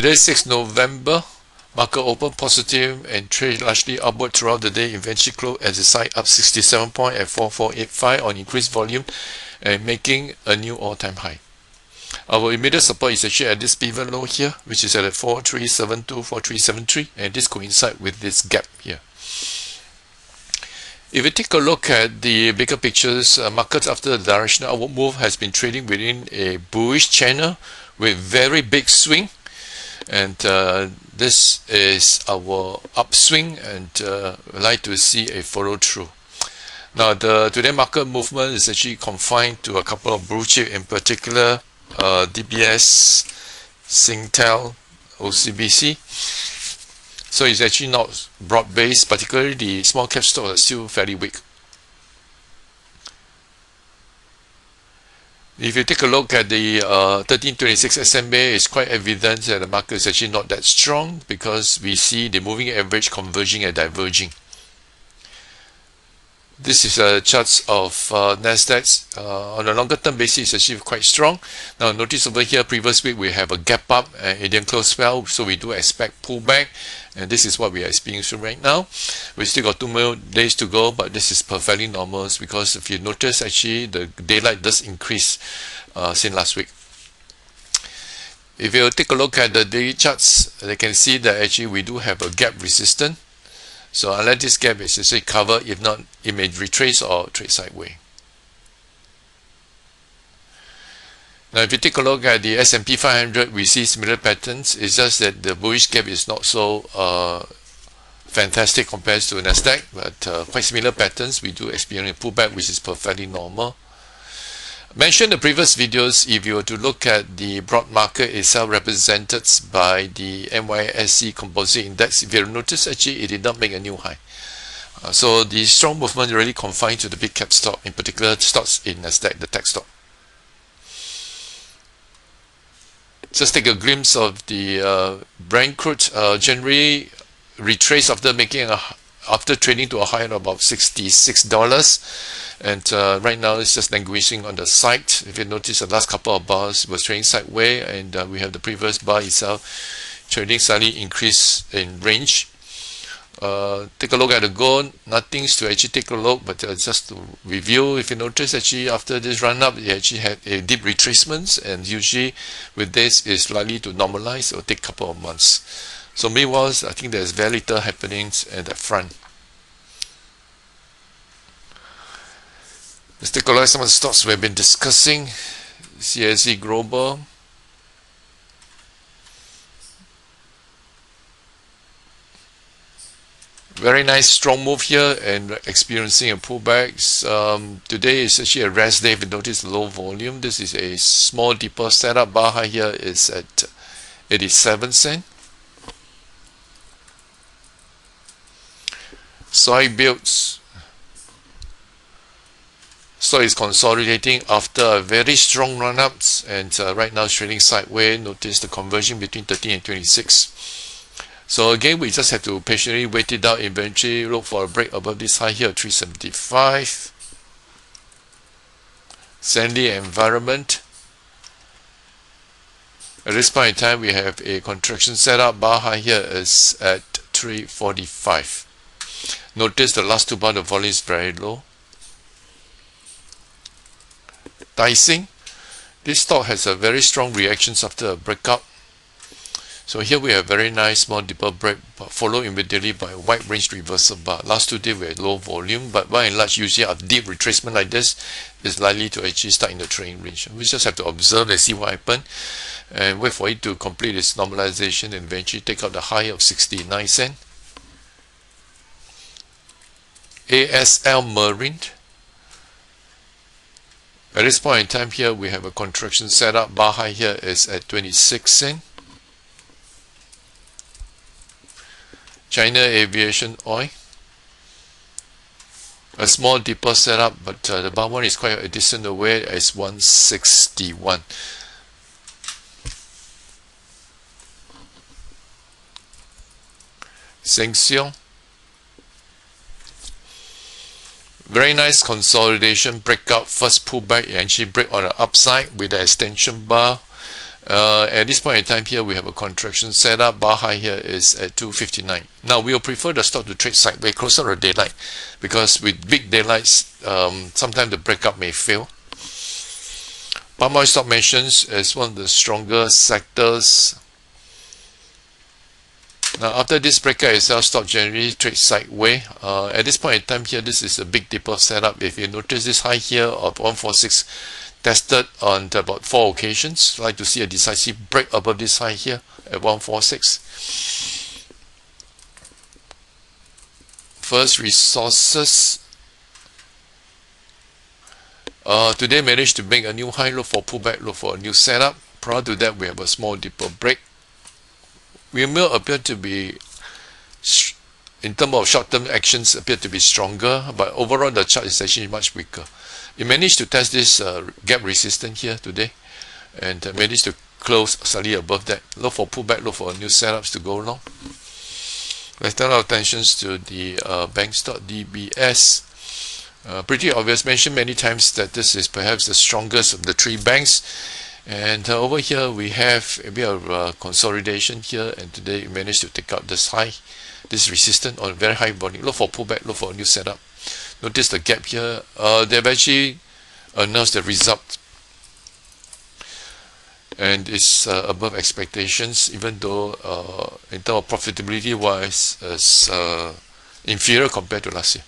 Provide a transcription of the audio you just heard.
Today 6 November, market opened positive and trade largely upward throughout the day, eventually closed at the side up 67 points at 4485 on increased volume and making a new all-time high. Our immediate support is actually at this pivot low here, which is at 4372, 4373, and this coincides with this gap here. If you take a look at the bigger pictures, markets after the directional upward move has been trading within a bullish channel with very big swing, and this is our upswing, and we'd like to see a follow through. Now the today market movement is actually confined to a couple of blue chip, in particular DBS, Singtel, OCBC. So it's actually not broad-based, particularly the small cap stocks are still fairly weak. If you take a look at the 1326 SMA, it's quite evident that the market is actually not that strong because we see the moving average converging and diverging. This is a chart of Nasdaq. On a longer term basis, it's actually quite strong. Now notice over here, previous week we have a gap up and it didn't close well, so we do expect pullback, and this is what we are experiencing right now. We still got 2 more days to go, but this is perfectly normal because if you notice, actually the daylight does increase since last week. If you take a look at the daily charts, you can see that actually we do have a gap resistance. So unless this gap is actually covered, if not, it may retrace or trade sideways. Now if you take a look at the S&P 500, we see similar patterns. It's just that the bullish gap is not so fantastic compared to Nasdaq, but quite similar patterns. We do experience a pullback, which is perfectly normal. Mentioned in the previous videos, if you were to look at the broad market itself represented by the NYSE Composite Index, if you notice, actually it did not make a new high. So the strong movement really confined to the big cap stock, in particular stocks in Nasdaq, the tech stock. Just take a glimpse of the Brent crude. January retraced after trading to a high of about $66, and right now it's just languishing on the side. If you notice, the last couple of bars was trading sideways, and we have the previous bar itself trading slightly increase in range. Take a look at the gold. Nothing's to actually take a look, but just to review, if you notice, actually after this run up, it actually had a deep retracement, and usually with this is likely to normalize or take a couple of months. So meanwhile, I think there's very little happening at the front. Let's take a look at some of the stocks we've been discussing. CSE Global. Very nice strong move here and experiencing a pullback. Today is actually a rest day. If you notice low volume, this is a small deeper setup. Bar high here is at 87 cents. Soy builds. So it's consolidating after a very strong run-ups, and right now it's trading sideways. Notice the conversion between 13 and 26. So again, we just have to patiently wait it out, eventually look for a break above this high here, 375. Sandy Environment. At this point in time, we have a contraction setup. Bar high here is at 345. Notice the last two bars, the volume is very low. Dicing. This stock has a very strong reactions after a breakout. So here we have very nice small deeper break, but followed immediately by a wide range reversal bar. Last 2 days we had low volume, but by and large, usually a deep retracement like this is likely to actually start in the trading range. We just have to observe and see what happens, and wait for it to complete its normalization and eventually take out the high of 69 cents. ASL Marine. At this point in time here, we have a contraction setup. Bar high here is at 26 cents. China Aviation Oil. A small deeper setup, but the bar one is quite a decent away as 161. Sheng Siong. Very nice consolidation breakout, first pullback, and actually break on the upside with the extension bar, At this point in time here, we have a contraction set up. Bar high here is at 259. Now, we'll prefer the stock to trade sideways closer to daylight, because with big daylights, sometimes the breakup may fail. Palm oil stock mentions as one of the stronger sectors. Now, after this breakout itself, stock generally trades sideways. At this point in time here, this is a big dipper setup. If you notice this high here of 146 tested on about 4 occasions, I'd like to see a decisive break above this high here at 146. First Resources. Today managed to make a new high, look for pullback, look for a new setup. Prior to that, we have a small dipper break. We will appear to be, in terms of short-term actions, appear to be stronger, but overall the chart is actually much weaker. It managed to test this gap resistance here today, and managed to close slightly above that. Look for pullback, look for new setups to go along. Let's turn our attentions to the bank stock DBS. Pretty obvious, mentioned many times that this is perhaps the strongest of the 3 banks. And over here we have a bit of consolidation here, and today we managed to take out this high, this resistance on very high volume. Look for pullback, look for a new setup. Notice the gap here. They've actually announced the result, and it's above expectations, even though in terms of profitability wise, it's inferior compared to last year.